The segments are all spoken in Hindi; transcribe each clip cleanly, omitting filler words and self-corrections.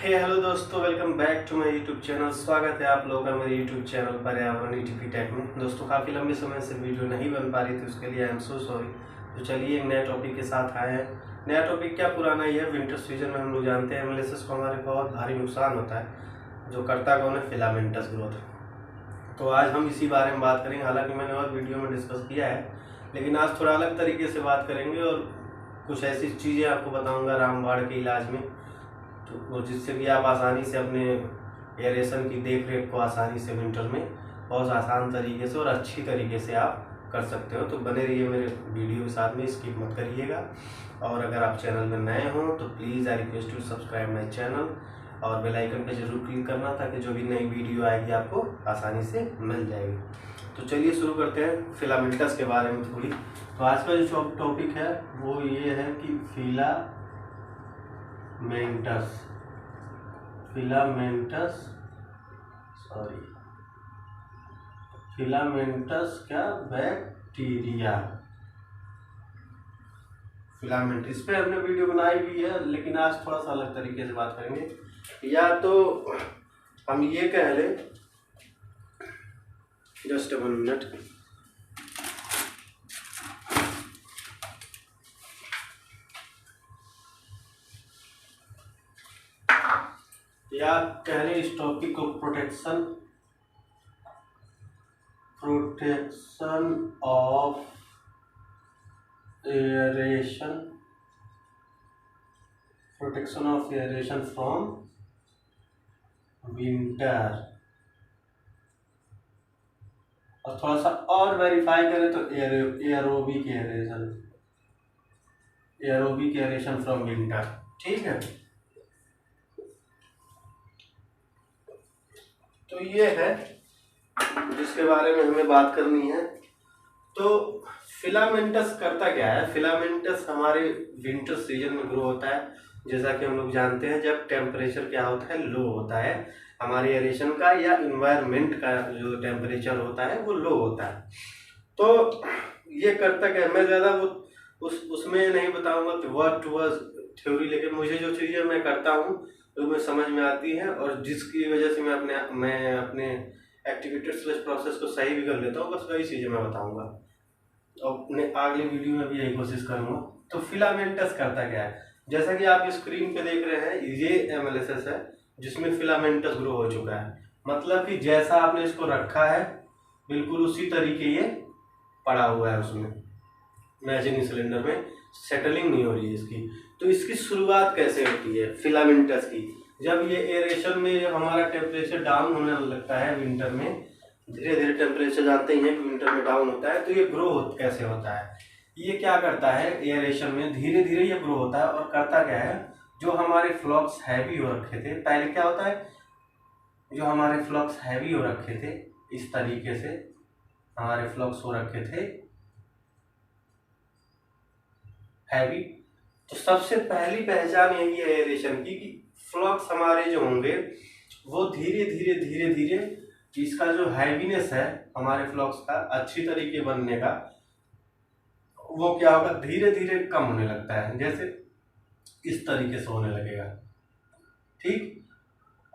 हेलो दोस्तों, welcome back to my YouTube channel. स्वागत है आप लोगों का मेरे यूट्यूब चैनल पर्यावरण ईटीपी टेक में। दोस्तों काफ़ी लंबे समय से वीडियो नहीं बन पा रही थी, उसके लिए आई एम सो सॉरी। तो चलिए एक नया टॉपिक के साथ आए हैं। नया टॉपिक क्या पुराना ही है। विंटर सीजन में हम लोग जानते हैं एमएलएसएस को हमारे बहुत भारी नुकसान होता है, जो करता कौन है, फिलामेंटस ग्रोथ। तो आज हम इसी बारे में बात करेंगे। हालांकि मैंने और वीडियो में डिस्कस किया है, लेकिन आज थोड़ा अलग तरीके से बात करेंगे और कुछ ऐसी चीज़ें आपको बताऊंगा रामबाड़ के इलाज में, तो जिससे भी आप आसानी से अपने एयरेशन की देख रेख को आसानी से विंटर में बहुत आसान तरीके से और अच्छी तरीके से आप कर सकते हो। तो बने रहिए मेरे वीडियो के साथ में, स्किप मत करिएगा। और अगर आप चैनल में नए हों तो please I request to subscribe my channel और बेल आइकन पे जरूर क्लिक करना, ताकि जो भी नई वीडियो आएगी आपको आसानी से मिल जाएगी। तो चलिए शुरू करते हैं फिलामेंटस के बारे में थोड़ी। तो आज का जो टॉपिक है वो ये है कि फिलामेंटस क्या बैक्टीरिया। फिलामेंट इस पे हमने वीडियो बनाई भी है, लेकिन आज थोड़ा सा अलग तरीके से बात करेंगे। या तो हम ये कह लें, जस्ट 1 मिनट, या कह लें इस टॉपिक को protection of aeration from winter. और थोड़ा सा और वेरीफाई करें तो एरोबिक एयरेशन फ्रॉम विंटर। ठीक है, तो ये है जिसके बारे में हमें बात करनी है। तो फिलामेंटस करता क्या है। फिलामेंटस हमारे विंटर सीजन में ग्रो होता है, जैसा कि हम लोग जानते हैं। जब टेम्परेचर क्या होता है, लो होता है, हमारे एरेशन का या इन्वायरमेंट का जो टेम्परेचर होता है वो लो होता है। तो ये करता क्या है, मैं ज़्यादा वो उसमें नहीं बताऊंगा कि वर्ड टू वर्ड थ्योरी, लेकिन मुझे जो चीज़ें मैं करता हूँ तो मैं समझ में आती है, और जिसकी वजह से मैं अपने एक्टिविटी प्रोसेस को सही भी कर लेता हूँ। बस वही चीज़ें मैं बताऊँगा और अपने अगले वीडियो में भी यही कोशिश करूँगा। तो फिलामेंटस करता क्या है, जैसा कि आप स्क्रीन पे देख रहे हैं, ये एमएलएसएस है जिसमें फिलामेंटस ग्रो हो चुका है। मतलब कि जैसा आपने इसको रखा है बिल्कुल उसी तरीके ये पड़ा हुआ है उसमें मैजिंग सिलेंडर में, सेटलिंग नहीं हो रही है इसकी। तो इसकी शुरुआत कैसे होती है फिलामेंटस की, जब ये एरेशन में हमारा टेम्परेचर डाउन होने लगता है विंटर में, धीरे धीरे टेम्परेचर जानते ही हैं कि विंटर में डाउन होता है। तो ये ग्रो कैसे होता है, ये क्या करता है, एयरेशन में धीरे धीरे ये ग्रो होता है। और करता क्या है, जो हमारे फ्लॉक्स हैवी हो रखे थे, पहले क्या होता है, जो हमारे फ्लॉक्स हैवी हो रखे थे, इस तरीके से हमारे फ्लॉक्स हो रखे थे हैवी, तो सबसे पहली पहचान यही है एयरेशन की कि फ्लॉक्स हमारे जो होंगे वो धीरे धीरे धीरे धीरे इसका जो हैवीनेस है हमारे फ्लॉक्स का अच्छी तरीके बनने का, वो क्या होगा, धीरे धीरे कम होने लगता है। जैसे इस तरीके से होने लगेगा। ठीक,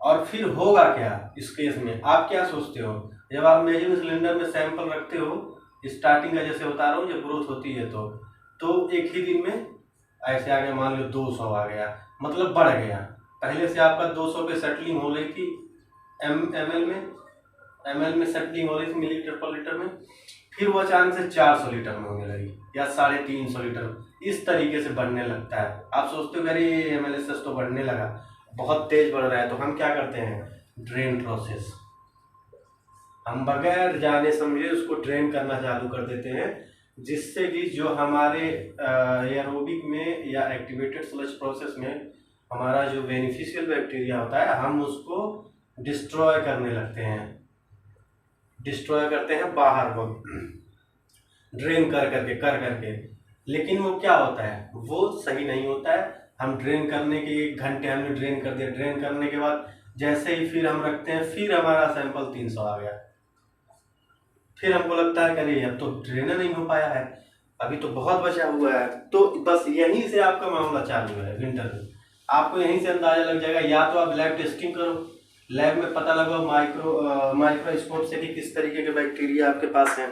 और फिर होगा क्या इस केस में, आप क्या सोचते हो, जब आप मैजिंग सिलेंडर में सैंपल रखते हो, स्टार्टिंग का जैसे बता रहा हूँ, जब ग्रोथ होती है तो एक ही दिन में ऐसे आ गया, मान लो 200 आ गया, मतलब बढ़ गया। पहले से आपका 200 पे सेटलिंग हो रही थी एमएल में सेटलिंग हो रही थी, मिलीलीटर पर लीटर में, फिर वो अचानक से 400 लीटर में होने लगी या 350 लीटर, इस तरीके से बढ़ने लगता है। आप सोचते हो अरे एमएलएसएस तो बढ़ने लगा, बहुत तेज बढ़ रहा है। तो हम क्या करते हैं, ड्रेन प्रोसेस, हम बगैर जाने समझे उसको ड्रेन करना चालू कर देते हैं, जिससे कि जो हमारे एरोबिक में या एक्टिवेटेड स्लज प्रोसेस में हमारा जो बेनिफिशियल बैक्टीरिया होता है, हम उसको डिस्ट्रॉय करने लगते हैं, डिस्ट्रॉय करते हैं बाहर को ड्रेन कर करके। लेकिन वो क्या होता है, वो सही नहीं होता है। हम ड्रेन करने के 1 घंटे हमने ड्रेन कर दिया, ड्रेन करने के बाद जैसे ही फिर हम रखते हैं, फिर हमारा सैंपल 300 आ गया, फिर हमको लगता है कि अरे अब तो ड्रेन नहीं हो पाया है, अभी तो बहुत बचा हुआ है। तो बस यहीं से आपका मामला चालू है विंटर में। आपको यहीं से अंदाजा लग जाएगा। या तो आप लैब टेस्टिंग करो, लैब में पता लगाओ माइक्रोस्कोप से कि किस तरीके के बैक्टीरिया आपके पास हैं,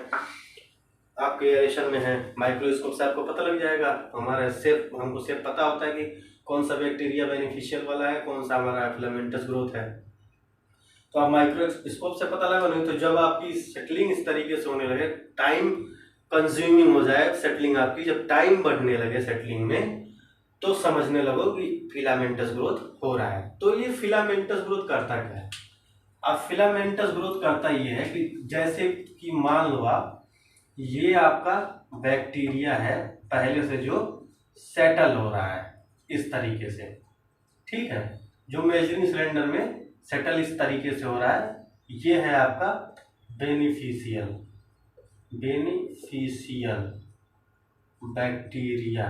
आपके एरेशन में है। माइक्रोस्कोप से आपको पता लग जाएगा। हमको सिर्फ पता होता है कि कौन सा बैक्टीरिया बेनिफिशियल वाला है, कौन सा हमारा फिलामेंटस ग्रोथ है। तो आप माइक्रोस्कोप से पता लगा। नहीं तो जब आपकी सेटलिंग इस तरीके से होने लगे, टाइम कंज्यूमिंग हो जाए सेटलिंग आपकी, जब टाइम बढ़ने लगे सेटलिंग में, तो समझने लगो कि फिलामेंटस ग्रोथ हो रहा है। तो ये फिलामेंटस ग्रोथ करता क्या है? अब फिलामेंटस ग्रोथ करता ये है कि जैसे कि मान लो आप, ये आपका बैक्टीरिया है पहले से जो सेटल हो रहा है इस तरीके से, ठीक है, जो मेजरिंग सिलेंडर में सेटल इस तरीके से हो रहा है। ये है आपका बेनिफिशियल बैक्टीरिया।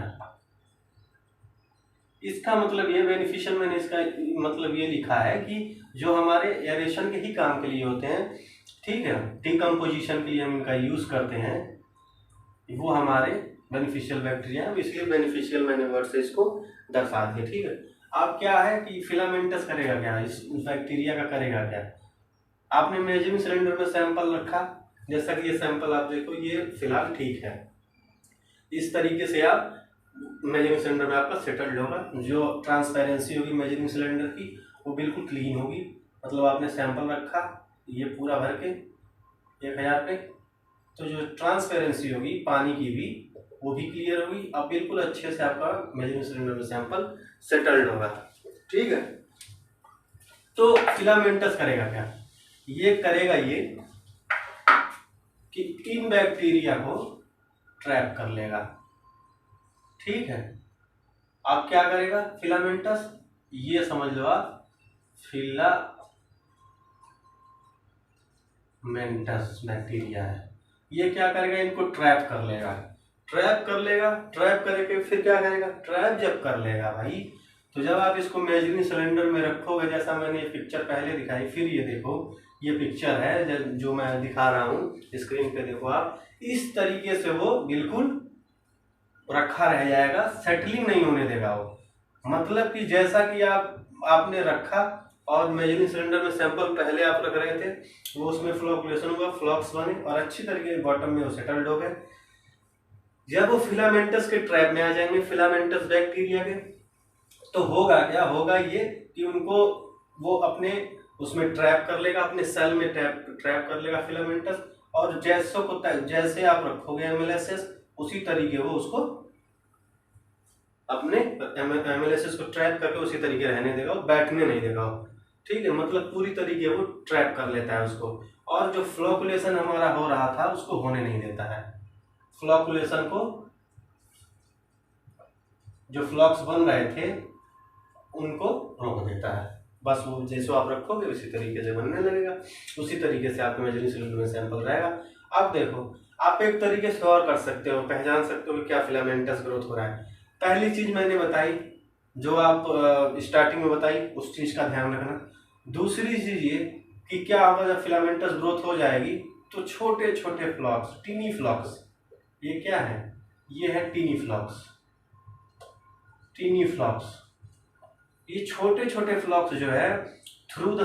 इसका मतलब ये बेनिफिशियल, मैंने इसका मतलब ये लिखा है कि जो हमारे एरेशन के ही काम के लिए होते हैं, ठीक है, डिकम्पोजिशन के लिए हम इनका यूज करते हैं, वो हमारे बेनिफिशियल बैक्टीरिया है। इसलिए बेनिफिशियल मैंने वर्ड से इसको दर्शा दिया, ठीक है। अब क्या है कि फिलामेंटस करेगा क्या, इस बैक्टीरिया का करेगा क्या? आपने मेजरिंग सिलेंडर में सैंपल रखा, जैसा कि ये सैंपल आप देखो, ये फिलहाल ठीक है। इस तरीके से आप मेजरिंग सिलेंडर में आपका सेटल्ड होगा। जो ट्रांसपेरेंसी होगी मेजरिंग सिलेंडर की, वो बिल्कुल क्लीन होगी। मतलब आपने सैंपल रखा ये पूरा भर के 1000 पे, तो जो ट्रांसपेरेंसी होगी पानी की भी, वो भी क्लियर होगी। अब बिल्कुल अच्छे से आपका मेजरिंग सिलेंडर में सैंपल सेटल्ड होगा, ठीक है। तो फिलामेंटस करेगा क्या? ये करेगा ये कि इन बैक्टीरिया को ट्रैप कर लेगा, ठीक है। अब क्या करेगा फिलामेंटस? ये समझ लो आप, फिलामेंटस बैक्टीरिया है। ये क्या करेगा, इनको ट्रैप कर लेगा। ट्रैप करके फिर क्या करेगा? ट्रैप जब कर लेगा भाई, तो जब आप इसको मेजरिंग सिलेंडर में रखोगे, जैसा मैंने ये पिक्चर पहले दिखाई, फिर ये देखो, ये पिक्चर है जो मैं दिखा रहा हूँ स्क्रीन पे, देखो आप, इस तरीके से वो बिल्कुल रखा रह जाएगा, सेटलिंग नहीं होने देगा वो। मतलब कि जैसा कि आपने रखा और मेजरिंग सिलेंडर में सैंपल पहले आप रख रहे थे, वो उसमें फ्लोकुलेशन हुआ, फ्लॉक्स बने और अच्छी तरीके से बॉटम में वो सेटल्ड हो गए। जब वो फिलामेंटस के ट्रैप में आ जाएंगे, फिलामेंटस बैक्टीरिया के, तो होगा क्या? होगा ये कि उनको वो अपने उसमें ट्रैप कर लेगा, अपने सेल में ट्रैप कर लेगा फिलामेंटस। और जैसे आप रखोगे एमएलएसएस, उसी तरीके वो उसको अपने एमएलएसएस को ट्रैप करके उसी तरीके रहने देगा, वो बैठने नहीं देगा, ठीक है। मतलब पूरी तरीके वो ट्रैप कर लेता है उसको। और जो फ्लोकुलेशन हमारा हो रहा था उसको होने नहीं देता है। फ्लोकुलेशन को, जो फ्लॉक्स बन रहे थे उनको रोक देता है। बस वो जैसे आप रखोगे उसी तरीके से बनने लगेगा, उसी तरीके से आपके मेजरिंग सिलेंडर में सैंपल रहेगा। अब देखो, आप एक तरीके से और कर सकते हो, पहचान सकते हो कि क्या फिलामेंटस ग्रोथ हो रहा है। पहली चीज मैंने बताई, जो आप स्टार्टिंग में बताई, उस चीज का ध्यान रखना। दूसरी चीज ये कि क्या होगा जब फिलामेंटस ग्रोथ हो जाएगी, तो छोटे छोटे फ्लॉक्स, टीनी फ्लॉक्स, ये क्या है? ये है टीनी फ्लॉक्स। ये छोटे छोटे फ्लॉक्स जो है थ्रू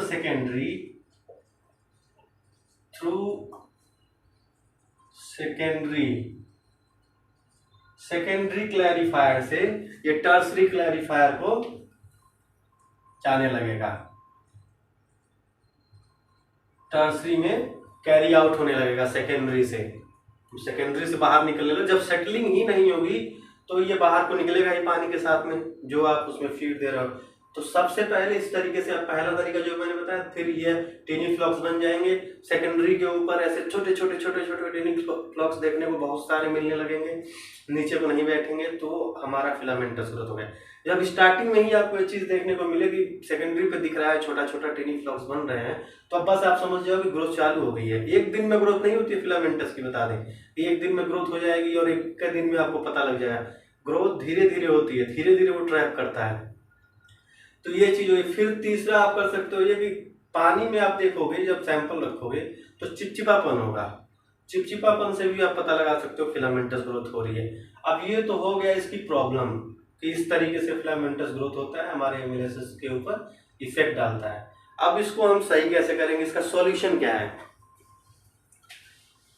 सेकेंडरी क्लैरिफायर से ये टर्सरी क्लैरिफायर को जाने लगेगा, टर्सरी में कैरी आउट होने लगेगा, सेकेंडरी से बाहर निकलने लगेगा। जब सेटलिंग ही नहीं होगी तो ये बाहर को निकलेगा ही पानी के साथ में, जो आप उसमें फीड दे रहे हो। तो सबसे पहले इस तरीके से, पहला तरीका जो मैंने बताया, फिर ये टीनी फ्लॉक्स बन जाएंगे। सेकेंडरी के ऊपर ऐसे छोटे छोटे टीनी फ्लॉक्स देखने को बहुत सारे मिलने लगेंगे, नीचे को नहीं बैठेंगे, तो हमारा फिलामेंटस ग्रोथ हो गया। जब स्टार्टिंग में ही आपको ये चीज देखने को मिलेगी, सेकेंडरी पे दिख रहा है छोटा छोटा टीनी फ्लॉक्स बन रहे हैं, तो अब बस आप समझ जाओ कि ग्रोथ चालू हो गई है। एक दिन में ग्रोथ नहीं होती है फिलामेंटस की, बता दें, एक दिन में ग्रोथ हो जाएगी और एक दिन में आपको पता लग जाएगा। ग्रोथ धीरे धीरे होती है, धीरे धीरे वो ट्रैप करता है। तो ये चीज हुई। फिर तीसरा आप कर सकते हो ये कि पानी में आप देखोगे, जब सैंपल रखोगे तो चिपचिपापन होगा, चिपचिपापन से भी आप पता लगा सकते हो फिलामेंटस ग्रोथ हो रही है। अब ये तो हो गया इसकी प्रॉब्लम कि इस तरीके से फिलामेंटस ग्रोथ होता है, हमारे एमिलेसिस के ऊपर इफेक्ट डालता है। अब इसको हम सही कैसे करेंगे, इसका सॉल्यूशन क्या है?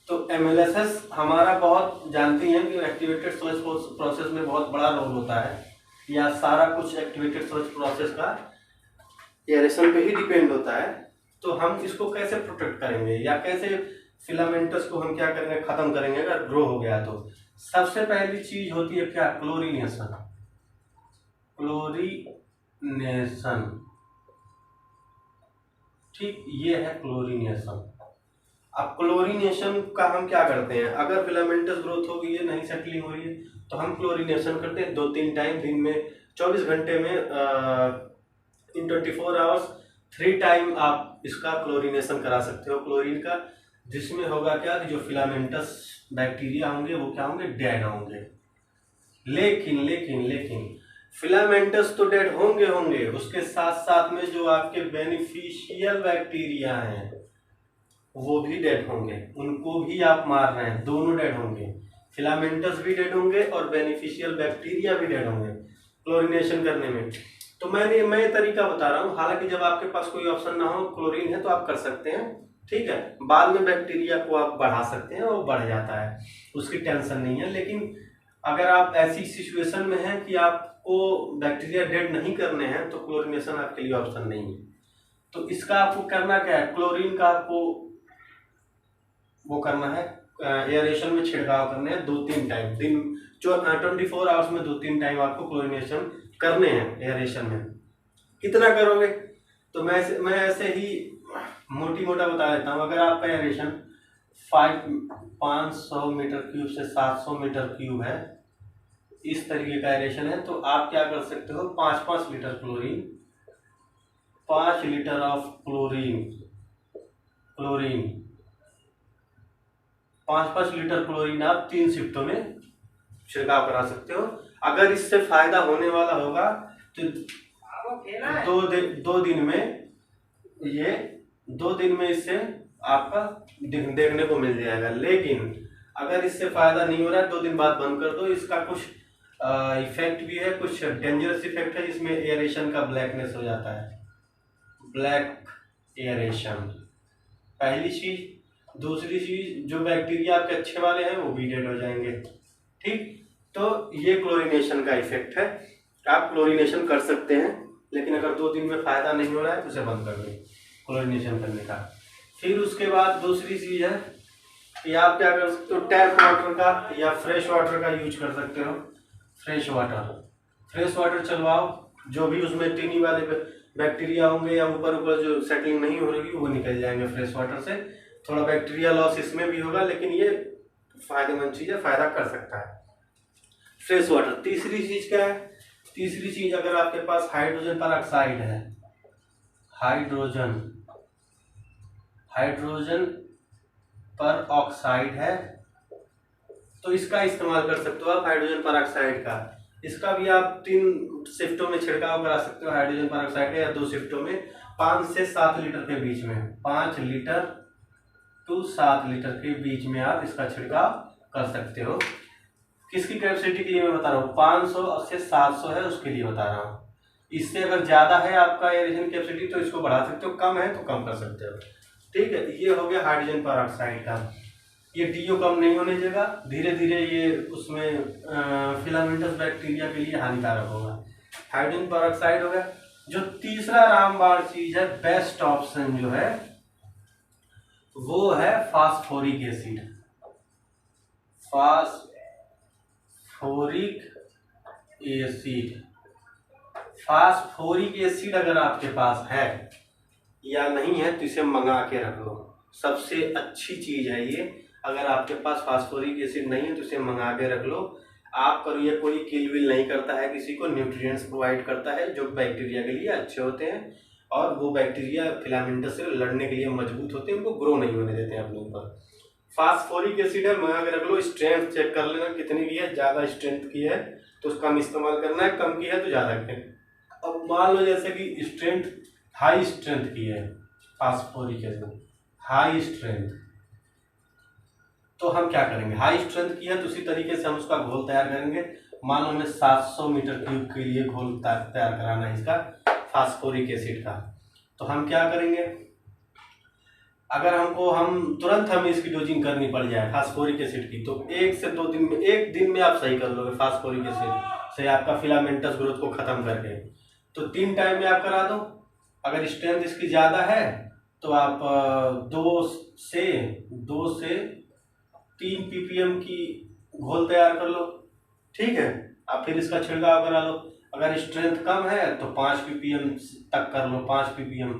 तो एमिलेसिस हमारा बहुत जानती हैं कि एक्टिवेटेड सोच प्रोसेस में बहुत बड़ा रोल होता है, या सारा कुछ एक्टिवेटेड सोच प्रोसेस का एरेशन पे ही डिपेंड होता है। तो हम इसको कैसे प्रोटेक्ट करेंगे या कैसे फिलामेंटस को हम क्या करेंगे, खत्म करेंगे अगर ग्रो हो गया तो? सबसे पहली चीज होती है क्या? क्लोरीनेशन। क्लोरीनेशन, ठीक, ये है क्लोरीनेशन। अब क्लोरीनेशन का हम क्या करते हैं, अगर फिलामेंटस ग्रोथ हो गई है, नहीं सेटलिंग हो रही है, तो हम क्लोरीनेशन करते हैं 2-3 टाइम दिन में, 24 घंटे में, इन 24 आवर्स 3 टाइम आप इसका क्लोरीनेशन करा सकते हो क्लोरीन का। जिसमें होगा क्या कि जो फिलामेंटस बैक्टीरिया होंगे वो क्या होंगे, डेड होंगे। लेकिन लेकिन लेकिन फिलामेंटस तो डेड होंगे होंगे, उसके साथ साथ में जो आपके बेनिफिशियल बैक्टीरिया हैं वो भी डेड होंगे, उनको भी आप मार रहे हैं, दोनों डेड होंगे। फिलामेंटस भी डेड होंगे और बेनिफिशियल बैक्टीरिया भी डेड होंगे क्लोरीनेशन करने में। तो मैं तरीका बता रहा हूँ, हालांकि जब आपके पास कोई ऑप्शन ना हो, क्लोरीन है तो आप कर सकते हैं, ठीक है। बाद में बैक्टीरिया को आप बढ़ा सकते हैं, वो बढ़ जाता है, उसकी टेंशन नहीं है। लेकिन अगर आप ऐसी सिचुएशन में हैं कि आपको बैक्टीरिया डेड नहीं करने हैं, तो क्लोरीनेशन आपके लिए ऑप्शन नहीं है। तो इसका आपको करना क्या है, क्लोरीन का आपको वो करना है, एयरेशन में छिड़काव करने हैं 2-3 टाइम दिन, जो 24 आवर्स में 2-3 टाइम आपको क्लोरीनेशन करने हैं एयरेशन में। कितना करोगे, तो मैं ऐसे ही मोटी मोटा बता देता हूँ। अगर आपका एयरेशन 500 मीटर क्यूब से 700 मीटर क्यूब है, इस तरीके का एयरेशन है, तो आप क्या कर सकते हो, 5-5 litre chlorine, 5 litre of chlorine 5-5 litre chlorine आप 3 शिफ्टों में छिड़काव करा सकते हो। अगर इससे फायदा होने वाला होगा तो 2 दिन में, ये 2 दिन में इससे आपका देखने को मिल जाएगा। लेकिन अगर इससे फायदा नहीं हो रहा है, 2 दिन बाद बंद कर दो। इसका कुछ इफेक्ट भी है, कुछ डेंजरस इफेक्ट है, जिसमें एयरेशन का ब्लैकनेस हो जाता है, ब्लैक एयरेशन, पहली चीज। दूसरी चीज, जो बैक्टीरिया आपके अच्छे वाले हैं वो भी डेड हो जाएंगे, ठीक। तो ये क्लोरीनेशन का इफेक्ट है, आप क्लोरीनेशन कर सकते हैं, लेकिन अगर 2 दिन में फायदा नहीं हो रहा है तो उसे बंद कर दें क्लोरीनेशन करने का। फिर उसके बाद दूसरी चीज है कि आप क्या कर सकते हो, टैप वाटर का या फ्रेश वाटर का यूज कर सकते हो। फ्रेश वाटर चलवाओ, जो भी उसमें टीनी वाले बैक्टीरिया होंगे या ऊपर जो सेटलिंग नहीं हो रही वो निकल जाएंगे फ्रेश वाटर से। थोड़ा बैक्टीरिया लॉस इसमें भी होगा, लेकिन ये फायदेमंद चीज है, फायदा कर सकता है फ्रेश वाटर। तीसरी चीज क्या है, तीसरी चीज, अगर आपके पास हाइड्रोजन पर ऑक्साइड है, हाइड्रोजन पर ऑक्साइड है, तो इसका इस्तेमाल कर सकते हो आप, हाइड्रोजन पर ऑक्साइड का। इसका भी आप 3 शिफ्टों में छिड़काव करा सकते हो हाइड्रोजन पर ऑक्साइड का, या 2 शिफ्टों में 5 से 7 लीटर के बीच में, 5 लीटर टू 7 लीटर के बीच में आप इसका छिड़काव कर सकते हो। किसकी कैपेसिटी के लिए मैं बता रहा हूँ, 500 से 700 है उसके लिए बता रहा हूँ। इससे अगर ज्यादा है आपका एयरेशन कैपेसिटी तो इसको बढ़ा सकते हो, कम है तो कम कर सकते हो, ठीक है। ये हो गया हाइड्रोजन पर ऑक्साइड का। ये डीओ कम नहीं होने देगा, धीरे धीरे ये उसमें फिलामेंटस बैक्टीरिया के लिए हानिकारक होगा। हाइड्रोजन पर ऑक्साइड हो गया। जो तीसरा रामबाण चीज है, बेस्ट ऑप्शन जो है वो है फास्फोरिक एसिड। फास्फोरिक एसिड अगर आपके पास है या नहीं है तो इसे मंगा के रख लो, सबसे अच्छी चीज है ये। अगर आपके पास फास्फोरिक एसिड नहीं है तो इसे मंगा के रख लो। आप करो, ये कोई किल विल नहीं करता है किसी को, न्यूट्रिएंट्स प्रोवाइड करता है जो बैक्टीरिया के लिए अच्छे होते हैं, और वो बैक्टीरिया फिलामेंटस से लड़ने के लिए मजबूत होते हैं, उनको ग्रो नहीं होने देते हैं अपने ऊपर। फास्फोरिक एसिड है, मंगा के रख लो। स्ट्रेंथ चेक कर लेना कितनी की है, ज़्यादा स्ट्रेंथ की है तो कम इस्तेमाल करना है, कम की है तो ज़्यादा की है। अब मान लो जैसे कि स्ट्रेंथ, हाई स्ट्रेंथ की है फास्फोरिक एसिड, हाई स्ट्रेंथ, तो हम क्या करेंगे, हाई स्ट्रेंथ की है तो उसी तरीके से हम उसका घोल तैयार करेंगे। मान लो हमें 700 मीटर क्यूब के लिए घोल तैयार कराना है इसका फास्फोरिक एसिड का। तो हम क्या करेंगे, अगर हम तुरंत हमें इसकी डोजिंग करनी पड़ जाए फास्फोरिक एसिड की, तो 1 से 2 दिन में, 1 दिन में आप सही कर लोगे फास्फोरिक एसिड से आपका फिलामेंटस ग्रोथ को खत्म करके। तो 3 टाइम में आप करा दो। अगर स्ट्रेंथ इसकी ज़्यादा है तो आप 2 से 3 ppm की घोल तैयार कर लो, ठीक है। आप फिर इसका छिड़काव करा लो। अगर स्ट्रेंथ कम है तो 5 ppm तक कर लो, 5 ppm,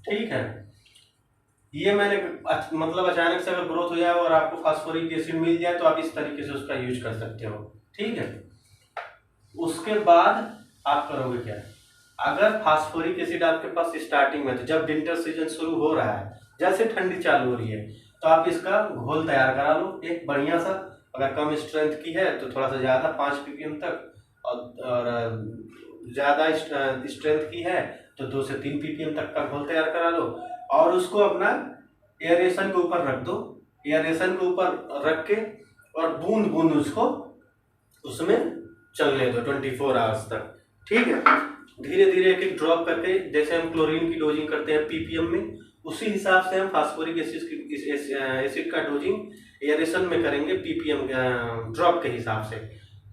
ठीक है। ये मैंने मतलब अचानक से अगर ग्रोथ हो जाए और आपको फास्फोरिक एसिड मिल जाए तो आप इस तरीके से उसका यूज कर सकते हो, ठीक है। उसके बाद आप करोगे क्या, अगर फास्फोरिक एसिड आपके पास स्टार्टिंग में, तो जब विंटर सीजन शुरू हो रहा है, जैसे ठंडी चालू हो रही है, तो आप इसका घोल तैयार करा लो एक बढ़िया सा। अगर कम स्ट्रेंथ की है तो थोड़ा सा ज़्यादा 5 ppm तक, और ज़्यादा स्ट्रेंथ की है तो 2 से 3 ppm तक का घोल तैयार करा लो। और उसको अपना एयरेशन के ऊपर रख दो, एयरेशन के ऊपर रख के और बूंद बूंद उसको उसमें चलने दो 24 आवर्स तक, ठीक है। धीरे धीरे एक एक ड्रॉप करके, जैसे हम क्लोरीन की डोजिंग करते हैं ppm में, उसी हिसाब से हम फास्फोरिक एसिड का डोजिंग एयरेशन में करेंगे ppm ड्रॉप के हिसाब से।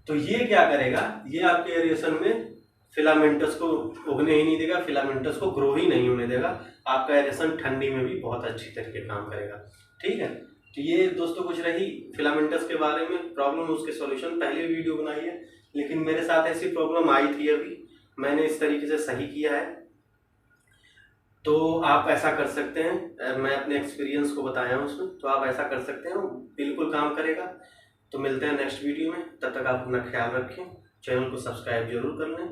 तो ये क्या करेगा, ये आपके एयरेशन में फिलामेंटस को उगने ही नहीं देगा, फिलामेंटस को ग्रो ही नहीं होने देगा। आपका एयरेशन ठंडी में भी बहुत अच्छी तरीके काम करेगा, ठीक है। तो ये दोस्तों कुछ रही फिलामेंटस के बारे में प्रॉब्लम, उसके सॉल्यूशन। पहले भी वीडियो बनाई है, लेकिन मेरे साथ ऐसी प्रॉब्लम आई थी, अभी मैंने इस तरीके से सही किया है। तो आप ऐसा कर सकते हैं, मैं अपने एक्सपीरियंस को बताया हूँ उसमें, तो आप ऐसा कर सकते हैं, बिल्कुल काम करेगा। तो मिलते हैं नेक्स्ट वीडियो में, तब तक आप अपना ख्याल रखें, चैनल को सब्सक्राइब जरूर कर लें।